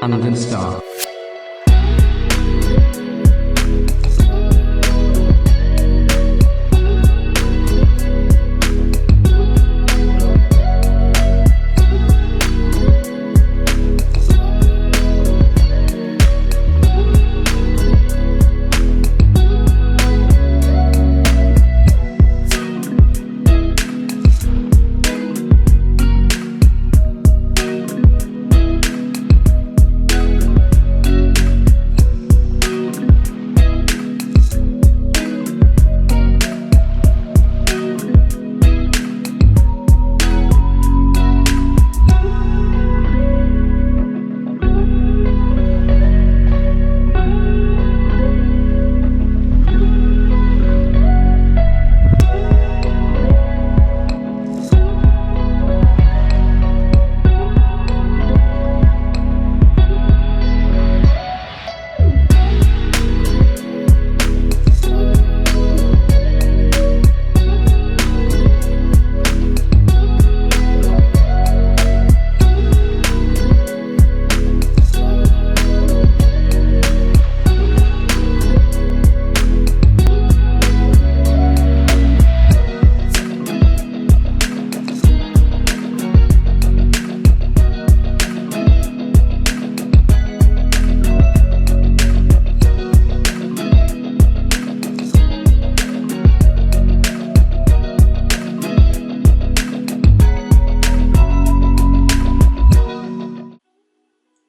and then start.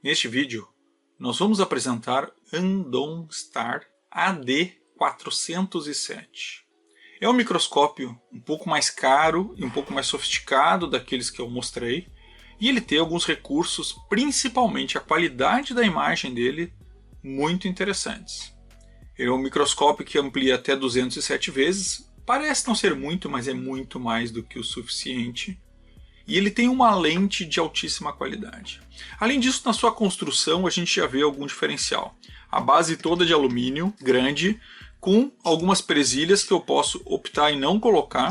Neste vídeo, nós vamos apresentar Andonstar AD407. É um microscópio um pouco mais caro e um pouco mais sofisticado daqueles que eu mostrei, e ele tem alguns recursos, principalmente a qualidade da imagem dele, muito interessantes. Ele é um microscópio que amplia até 207 vezes, parece não ser muito, mas é muito mais do que o suficiente. E ele tem uma lente de altíssima qualidade. Além disso, na sua construção a gente já vê algum diferencial. A base toda de alumínio, grande, com algumas presilhas que eu posso optar em não colocar,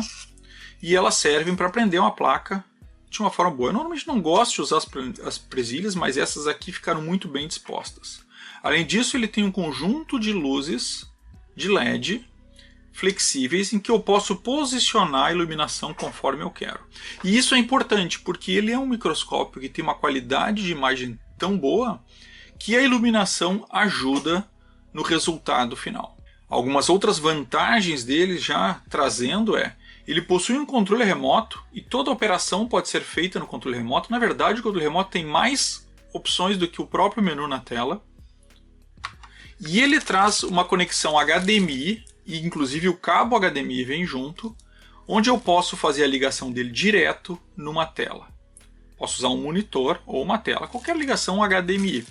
e elas servem para prender uma placa de uma forma boa. Eu normalmente não gosto de usar as presilhas, mas essas aqui ficaram muito bem dispostas. Além disso, ele tem um conjunto de luzes de LED flexíveis em que eu posso posicionar a iluminação conforme eu quero. E isso é importante porque ele é um microscópio que tem uma qualidade de imagem tão boa que a iluminação ajuda no resultado final. Algumas outras vantagens dele já trazendo ele possui um controle remoto e toda operação pode ser feita no controle remoto. Na verdade, o controle remoto tem mais opções do que o próprio menu na tela. E ele traz uma conexão HDMI, e inclusive o cabo HDMI vem junto, onde eu posso fazer a ligação dele direto numa tela. Posso usar um monitor ou uma tela, qualquer ligação HDMI.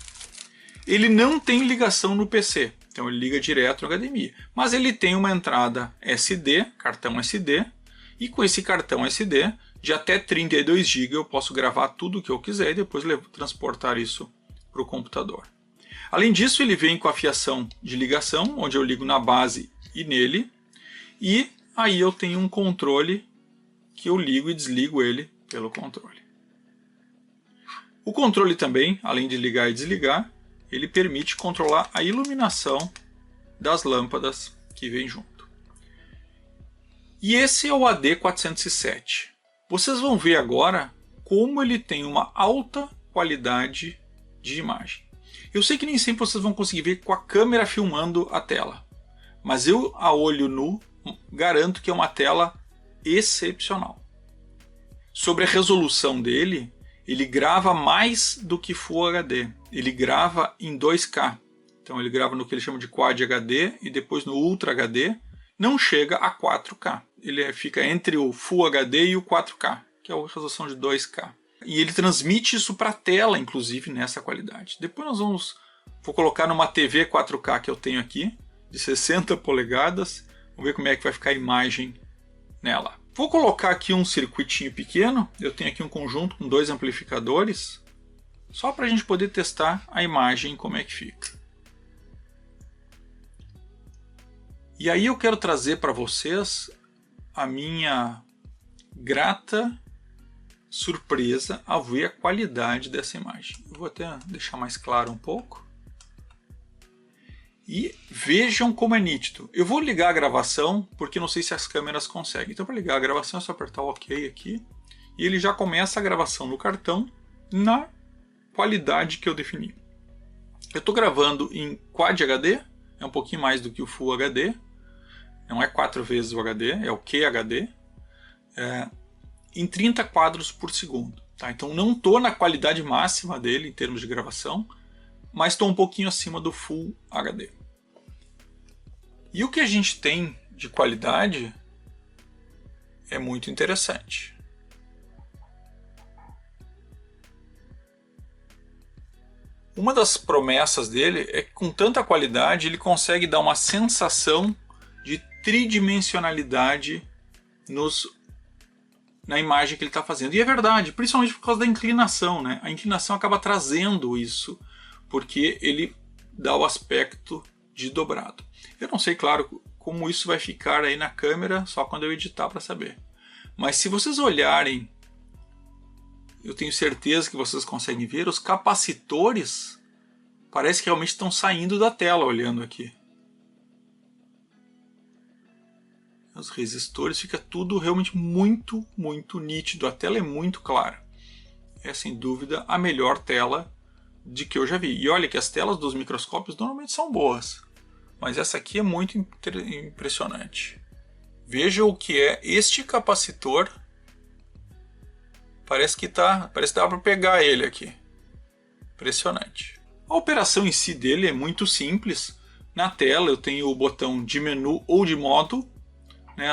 Ele não tem ligação no PC, então ele liga direto no HDMI, mas ele tem uma entrada SD, cartão SD, e com esse cartão SD de até 32 GB eu posso gravar tudo o que eu quiser e depois transportar isso para o computador. Além disso, ele vem com a fiação de ligação, onde eu ligo na base e nele, e aí eu tenho um controle que eu ligo e desligo ele pelo controle. O controle também, além de ligar e desligar, ele permite controlar a iluminação das lâmpadas que vem junto. E esse é o AD407. Vocês vão ver agora como ele tem uma alta qualidade de imagem. Eu sei que nem sempre vocês vão conseguir ver com a câmera filmando a tela, mas eu, a olho nu, garanto que é uma tela excepcional. Sobre a resolução dele, ele grava mais do que Full HD. Ele grava em 2K. Então ele grava no que ele chama de Quad HD e depois no Ultra HD. Não chega a 4K. Ele fica entre o Full HD e o 4K, que é a resolução de 2K. E ele transmite isso para a tela, inclusive, nessa qualidade. Depois vou colocar numa TV 4K que eu tenho aqui, de 60 polegadas. Vamos ver como é que vai ficar a imagem nela. Vou colocar aqui um circuitinho pequeno. Eu tenho aqui um conjunto com 2 amplificadores, só para a gente poder testar a imagem como é que fica. E aí eu quero trazer para vocês a minha grata surpresa ao ver a qualidade dessa imagem. Eu vou até deixar mais claro um pouco. E vejam como é nítido. Eu vou ligar a gravação, porque não sei se as câmeras conseguem. Então, para ligar a gravação, é só apertar o OK aqui. E ele já começa a gravação no cartão na qualidade que eu defini. Eu estou gravando em Quad HD, é um pouquinho mais do que o Full HD. Não é 4 vezes o HD, é o QHD. Em 30 quadros por segundo. Tá? Então não estou na qualidade máxima dele em termos de gravação, mas estou um pouquinho acima do Full HD. E o que a gente tem de qualidade é muito interessante. Uma das promessas dele é que com tanta qualidade ele consegue dar uma sensação de tridimensionalidade na imagem que ele está fazendo. E é verdade, principalmente por causa da inclinação, né? A inclinação acaba trazendo isso, porque ele dá o aspecto de dobrado. Eu não sei, claro, como isso vai ficar aí na câmera, só quando eu editar para saber. Mas se vocês olharem, eu tenho certeza que vocês conseguem ver, os capacitores parece que realmente estão saindo da tela olhando aqui. Os resistores, fica tudo realmente muito, muito nítido. A tela é muito clara. É sem dúvida a melhor tela de que eu já vi. E olha que as telas dos microscópios normalmente são boas. Mas essa aqui é muito impressionante. Veja o que é este capacitor. Parece que dá para pegar ele aqui. Impressionante. A operação em si dele é muito simples. Na tela eu tenho o botão de menu ou de modo.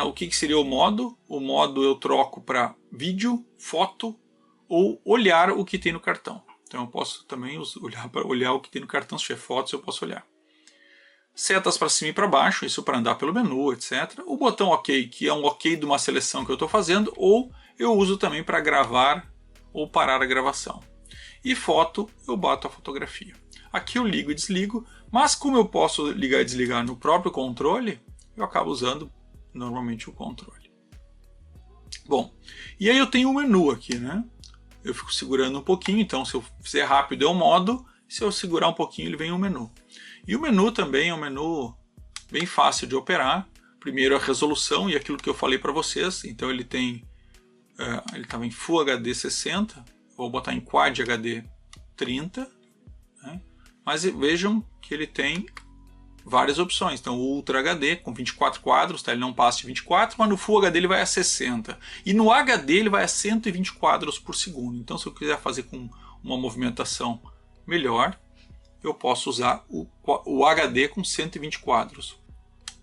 O que seria o modo? O modo eu troco para vídeo, foto ou olhar o que tem no cartão. Então eu posso também olhar o que tem no cartão, se tiver fotos eu posso olhar. Setas para cima e para baixo, isso para andar pelo menu, etc. O botão OK, que é um OK de uma seleção que eu estou fazendo, ou eu uso também para gravar ou parar a gravação. E foto, eu bato a fotografia. Aqui eu ligo e desligo, mas como eu posso ligar e desligar no próprio controle, eu acabo usando normalmente o controle. Bom, e aí eu tenho o menu aqui, né? Eu fico segurando um pouquinho, então se eu fizer rápido é o modo, se eu segurar um pouquinho ele vem o menu. E o menu também é um menu bem fácil de operar. Primeiro a resolução e aquilo que eu falei para vocês, então ele tem, ele estava em Full HD 60, vou botar em Quad HD 30, né? Mas vejam que ele tem várias opções. Então o Ultra HD com 24 quadros, tá? Ele não passa de 24, mas no Full HD ele vai a 60. E no HD ele vai a 120 quadros por segundo. Então se eu quiser fazer com uma movimentação melhor, eu posso usar o HD com 120 quadros.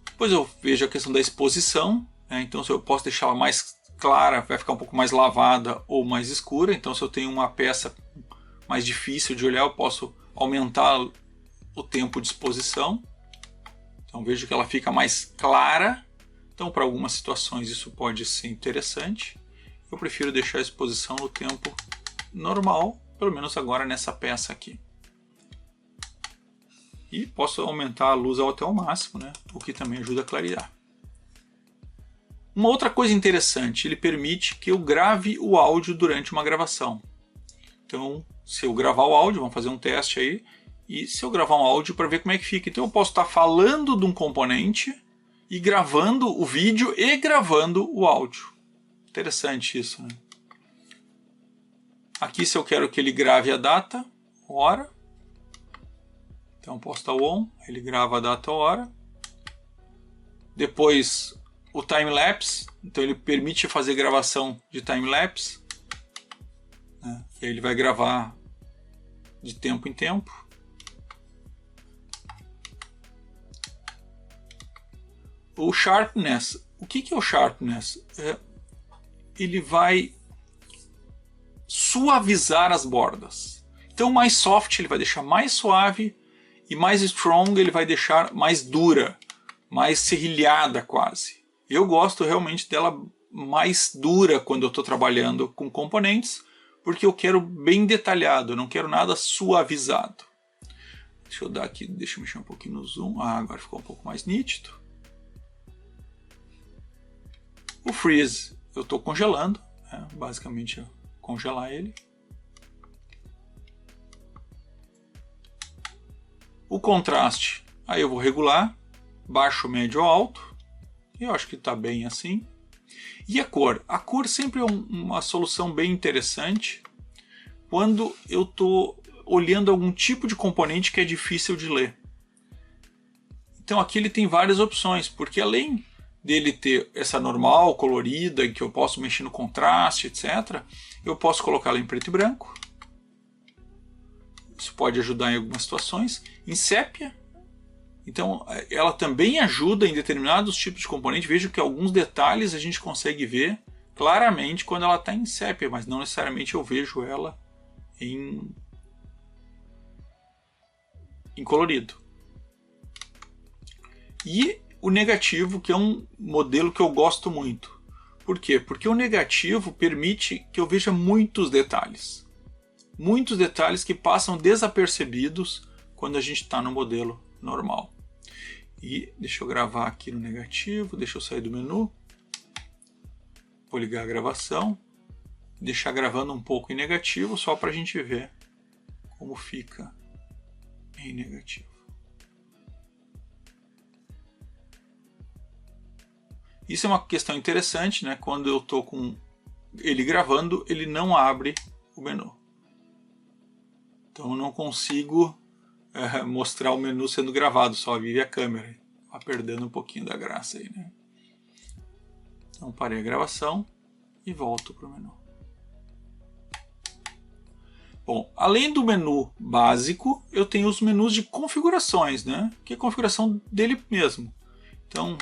Depois eu vejo a questão da exposição, né? Então se eu posso deixá-la mais clara, vai ficar um pouco mais lavada ou mais escura. Então se eu tenho uma peça mais difícil de olhar, eu posso aumentar o tempo de exposição. Então vejo que ela fica mais clara. Então para algumas situações isso pode ser interessante. Eu prefiro deixar a exposição no tempo normal, pelo menos agora nessa peça aqui. E posso aumentar a luz até o máximo, né? O que também ajuda a clarear. Uma outra coisa interessante, ele permite que eu grave o áudio durante uma gravação. Então se eu gravar o áudio, vamos fazer um teste aí. E se eu gravar um áudio para ver como é que fica. Então eu posso estar falando de um componente e gravando o vídeo e gravando o áudio. Interessante isso, né? Aqui se eu quero que ele grave a data, hora. Então eu posso estar on, ele grava a data, hora. Depois o time-lapse, então ele permite fazer gravação de time-lapse, né? E aí ele vai gravar de tempo em tempo. O Sharpness, o que é o Sharpness? Ele vai suavizar as bordas. Então mais soft ele vai deixar mais suave e mais strong ele vai deixar mais dura, mais serrilhada quase. Eu gosto realmente dela mais dura quando eu estou trabalhando com componentes, porque eu quero bem detalhado, eu não quero nada suavizado. Deixa eu dar aqui, deixa eu mexer um pouquinho no zoom. Agora ficou um pouco mais nítido. O freeze eu estou congelando, né? Basicamente eu congelar ele. O contraste, aí eu vou regular, baixo, médio ou alto. Eu acho que está bem assim. E a cor? A cor sempre é uma solução bem interessante quando eu estou olhando algum tipo de componente que é difícil de ler. Então aqui ele tem várias opções, porque além dele ter essa normal, colorida, em que eu posso mexer no contraste, etc., eu posso colocá-la em preto e branco. Isso pode ajudar em algumas situações. Em sépia, então ela também ajuda em determinados tipos de componente. Veja que alguns detalhes a gente consegue ver claramente quando ela está em sépia, mas não necessariamente eu vejo ela em colorido. E o negativo, que é um modelo que eu gosto muito. Por quê? Porque o negativo permite que eu veja muitos detalhes. Muitos detalhes que passam desapercebidos quando a gente está no modelo normal. E deixa eu gravar aqui no negativo, deixa eu sair do menu. Vou ligar a gravação. Deixar gravando um pouco em negativo, só para a gente ver como fica em negativo. Isso é uma questão interessante, né? Quando eu estou com ele gravando, ele não abre o menu. Então eu não consigo mostrar o menu sendo gravado, só vive a câmera. Está perdendo um pouquinho da graça aí, né? Então parei a gravação e volto para o menu. Bom, além do menu básico, eu tenho os menus de configurações, né? Que é a configuração dele mesmo. Então,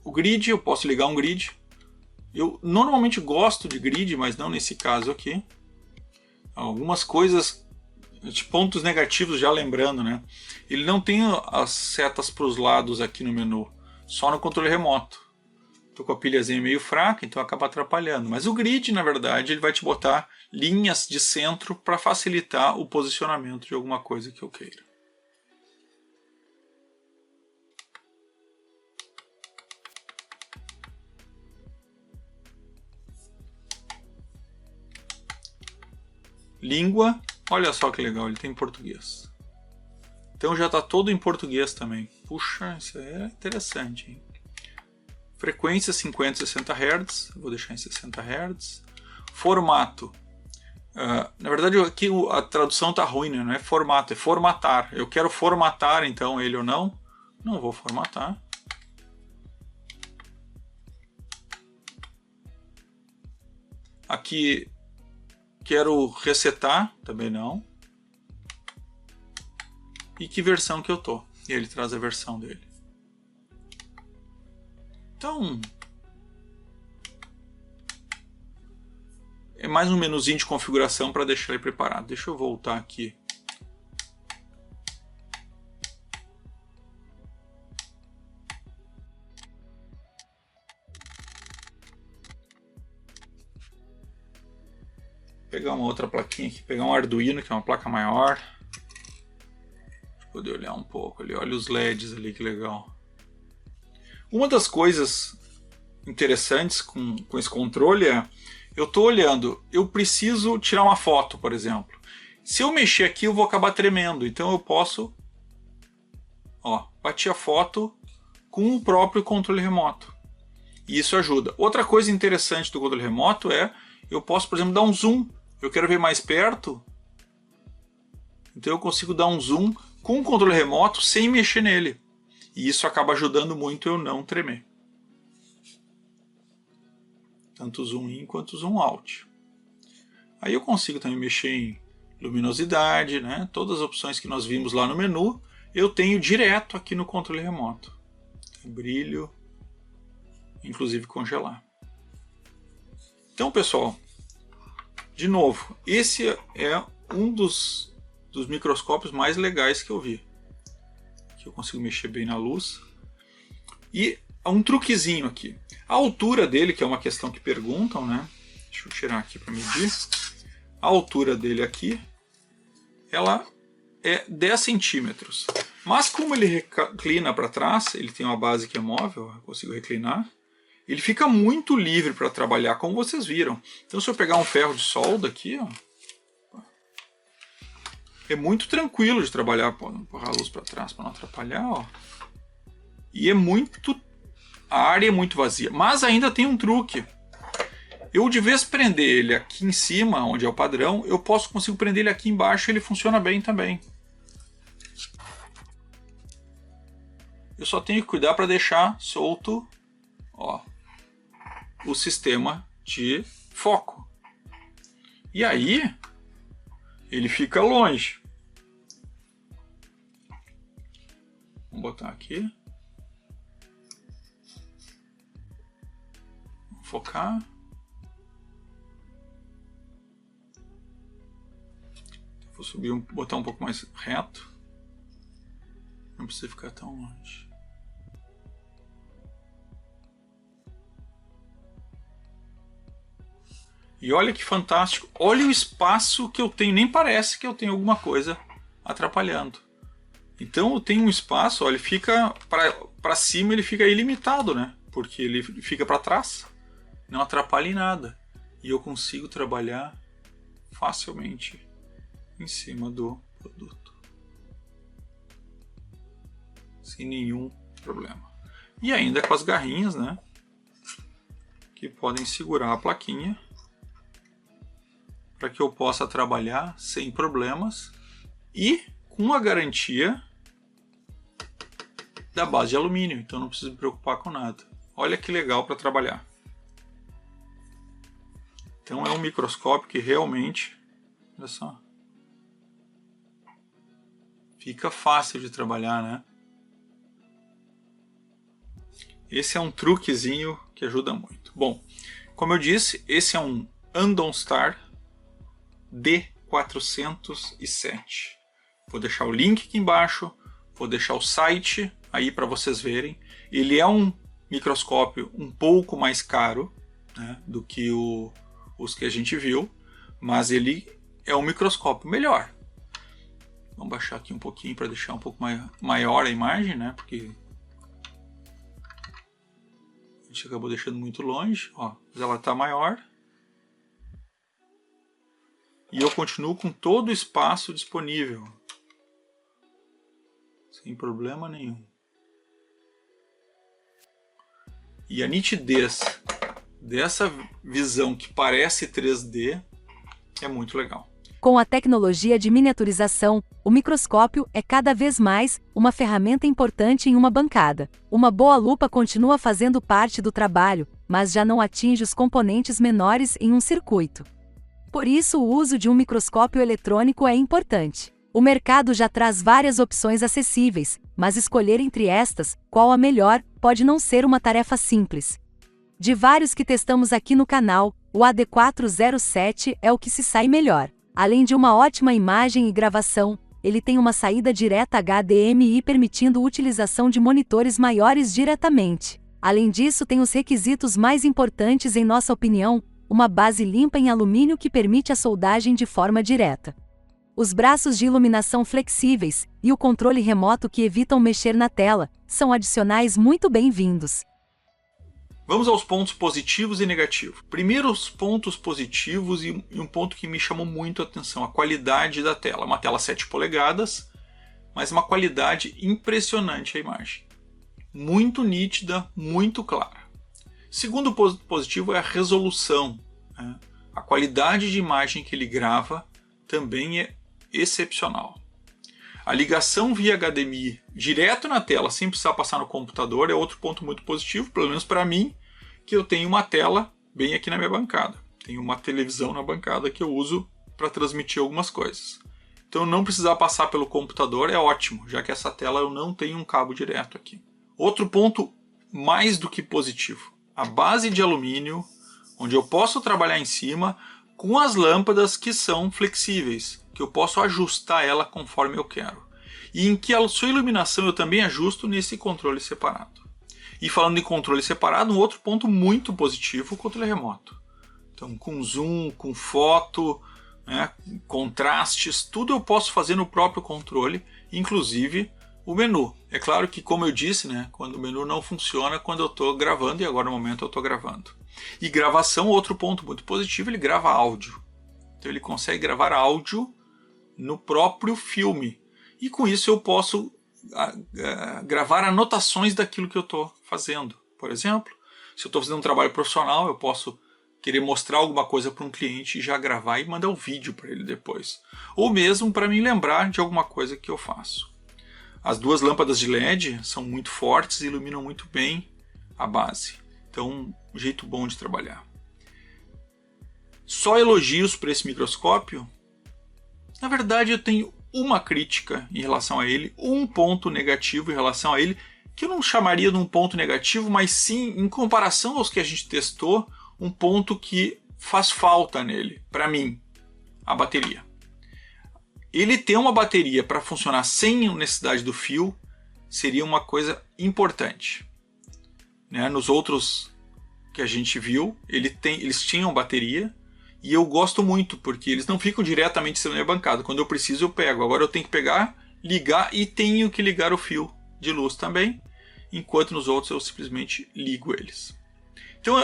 o grid, eu posso ligar um grid. Eu normalmente gosto de grid, mas não nesse caso aqui. Algumas coisas, de pontos negativos, já lembrando, né? Ele não tem as setas para os lados aqui no menu, só no controle remoto. Estou com a pilhazinha meio fraca, então acaba atrapalhando. Mas o grid, na verdade, ele vai te botar linhas de centro para facilitar o posicionamento de alguma coisa que eu queira. Língua, olha só que legal, ele tem português. Então já está todo em português também. Puxa, isso é interessante, hein? Frequência 50 e 60 Hz, vou deixar em 60 Hz. Formato. Na verdade aqui a tradução está ruim, né? Não é formato, é formatar. Eu quero formatar então ele ou não. Não vou formatar. Aqui quero resetar, também não. E que versão que eu tô. E ele traz a versão dele. Então, é mais um menuzinho de configuração para deixar ele preparado. Deixa eu voltar aqui. Vou pegar uma outra plaquinha aqui, pegar um Arduino, que é uma placa maior. Deixa eu poder olhar um pouco ali. Olha os LEDs ali, que legal. Uma das coisas interessantes com esse controle é, eu estou olhando, eu preciso tirar uma foto, por exemplo. Se eu mexer aqui, eu vou acabar tremendo, então eu posso, bater a foto com o próprio controle remoto. E isso ajuda. Outra coisa interessante do controle remoto é, eu posso, por exemplo, dar um zoom. Eu quero ver mais perto, então eu consigo dar um zoom com o controle remoto sem mexer nele. E isso acaba ajudando muito eu não tremer. Tanto zoom in quanto zoom out. Aí eu consigo também mexer em luminosidade, né? Todas as opções que nós vimos lá no menu, eu tenho direto aqui no controle remoto. Brilho, inclusive congelar. Então, pessoal, de novo, esse é um dos microscópios mais legais que eu vi. Eu consigo mexer bem na luz. E um truquezinho aqui. A altura dele, que é uma questão que perguntam, né? Deixa eu tirar aqui para medir. A altura dele aqui, ela é 10 centímetros. Mas como ele reclina para trás, ele tem uma base que é móvel, eu consigo reclinar. ele fica muito livre para trabalhar, como vocês viram. Então se eu pegar um ferro de solda aqui, ó, é muito tranquilo de trabalhar. Pode empurrar a luz para trás para não atrapalhar, ó. E a área é muito vazia. Mas ainda tem um truque. Eu, de vez prender ele aqui em cima, onde é o padrão, eu consigo prender ele aqui embaixo e ele funciona bem também. Eu só tenho que cuidar para deixar solto, ó, o sistema de foco. E aí ele fica longe. Vamos botar aqui. Vou focar. Vou subir, botar um pouco mais reto. Não precisa ficar tão longe. E olha que fantástico. Olha o espaço que eu tenho. Nem parece que eu tenho alguma coisa atrapalhando. Então eu tenho um espaço, olha, ele fica para cima, ele fica ilimitado, né? Porque ele fica para trás, não atrapalha em nada. E eu consigo trabalhar facilmente em cima do produto. Sem nenhum problema. E ainda com as garrinhas, né? Que podem segurar a plaquinha para que eu possa trabalhar sem problemas e com a garantia da base de alumínio, então não preciso me preocupar com nada. Olha que legal para trabalhar. Então é um microscópio que realmente, olha só, fica fácil de trabalhar, né? Esse é um truquezinho que ajuda muito. Bom, como eu disse, esse é um Andon Star D407. Vou deixar o link aqui embaixo, vou deixar o site aí para vocês verem. Ele é um microscópio um pouco mais caro, né, do que os que a gente viu, mas ele é um microscópio melhor. Vamos baixar aqui um pouquinho para deixar um pouco maior a imagem, né, porque a gente acabou deixando muito longe, ó, mas ela está maior. E eu continuo com todo o espaço disponível, sem problema nenhum. E a nitidez dessa visão que parece 3D é muito legal. Com a tecnologia de miniaturização, o microscópio é cada vez mais uma ferramenta importante em uma bancada. Uma boa lupa continua fazendo parte do trabalho, mas já não atinge os componentes menores em um circuito. Por isso, o uso de um microscópio eletrônico é importante. O mercado já traz várias opções acessíveis, mas escolher entre estas, qual a melhor, pode não ser uma tarefa simples. De vários que testamos aqui no canal, o AD407 é o que se sai melhor. Além de uma ótima imagem e gravação, ele tem uma saída direta HDMI permitindo a utilização de monitores maiores diretamente. Além disso, tem os requisitos mais importantes em nossa opinião, uma base limpa em alumínio que permite a soldagem de forma direta. Os braços de iluminação flexíveis e o controle remoto que evitam mexer na tela são adicionais muito bem-vindos. Vamos aos pontos positivos e negativos. Primeiro, os pontos positivos e um ponto que me chamou muito a atenção, a qualidade da tela. Uma tela 7 polegadas, mas uma qualidade impressionante a imagem. Muito nítida, muito clara. Segundo ponto positivo é a resolução, né? A qualidade de imagem que ele grava também é excepcional. A ligação via HDMI direto na tela, sem precisar passar no computador, é outro ponto muito positivo, pelo menos para mim, que eu tenho uma tela bem aqui na minha bancada. Tenho uma televisão na bancada que eu uso para transmitir algumas coisas. Então não precisar passar pelo computador é ótimo, já que essa tela eu não tenho um cabo direto aqui. Outro ponto mais do que positivo, a base de alumínio, onde eu posso trabalhar em cima com as lâmpadas que são flexíveis, que eu posso ajustar ela conforme eu quero. E em que a sua iluminação eu também ajusto nesse controle separado. E falando em controle separado, um outro ponto muito positivo, o controle remoto. Então com zoom, com foto, né, contrastes, tudo eu posso fazer no próprio controle, inclusive O menu. É claro que, como eu disse, né, quando o menu não funciona quando eu estou gravando, e agora no momento eu estou gravando. E gravação, outro ponto muito positivo, ele grava áudio. Então ele consegue gravar áudio no próprio filme. E com isso eu posso gravar anotações daquilo que eu estou fazendo. Por exemplo, se eu estou fazendo um trabalho profissional, eu posso querer mostrar alguma coisa para um cliente e já gravar e mandar um vídeo para ele depois. Ou mesmo para me lembrar de alguma coisa que eu faço. As duas lâmpadas de LED são muito fortes e iluminam muito bem a base. Então, um jeito bom de trabalhar. Só elogios para esse microscópio? Na verdade, eu tenho uma crítica em relação a ele, um ponto negativo em relação a ele, que eu não chamaria de um ponto negativo, mas sim, em comparação aos que a gente testou, um ponto que faz falta nele, para mim, a bateria. Ele ter uma bateria para funcionar sem necessidade do fio seria uma coisa importante. Né? Nos outros que a gente viu, eles tinham bateria, e eu gosto muito, porque eles não ficam diretamente sendo bancada. Quando eu preciso, eu pego. Agora eu tenho que pegar, ligar e tenho que ligar o fio de luz também, enquanto nos outros eu simplesmente ligo eles. Então,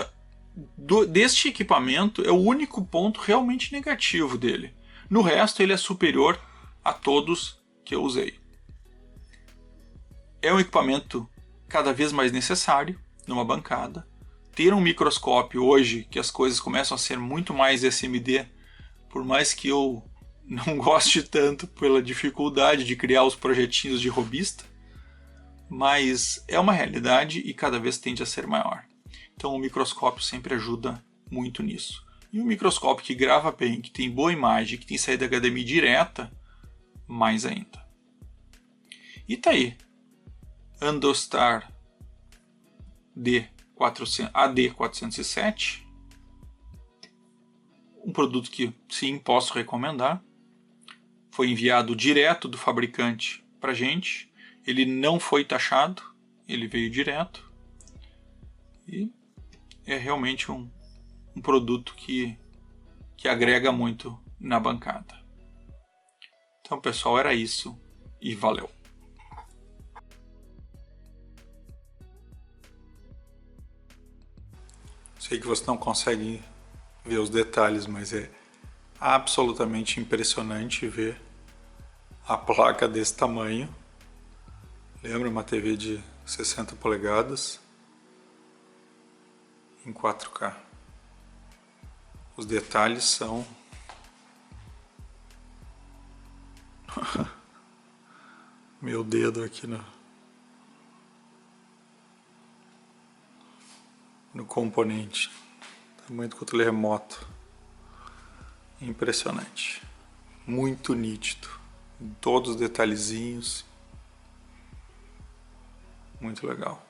deste equipamento é o único ponto realmente negativo dele. No resto, ele é superior a todos que eu usei. É um equipamento cada vez mais necessário numa bancada. Ter um microscópio hoje, que as coisas começam a ser muito mais SMD, por mais que eu não goste tanto pela dificuldade de criar os projetinhos de robista, mas é uma realidade e cada vez tende a ser maior. Então o microscópio sempre ajuda muito nisso. E um microscópio que grava bem, que tem boa imagem, que tem saída HDMI direta, mais ainda. E tá aí. Andostar AD407. Um produto que sim, posso recomendar. Foi enviado direto do fabricante pra gente. Ele não foi taxado, ele veio direto. E é realmente um produto que agrega muito na bancada. Então, pessoal, era isso e valeu. Sei que você não consegue ver os detalhes, mas é absolutamente impressionante ver a placa desse tamanho. Lembra uma TV de 60 polegadas em 4K. Os detalhes são meu dedo aqui no componente, tamanho do controle remoto. Impressionante, muito nítido, todos os detalhezinhos, muito legal.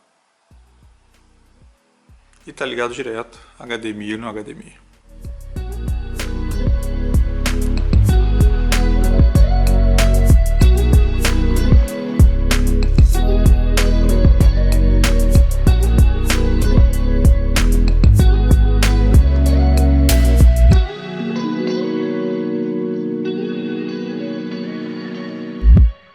E tá ligado direto HDMI no HDMI.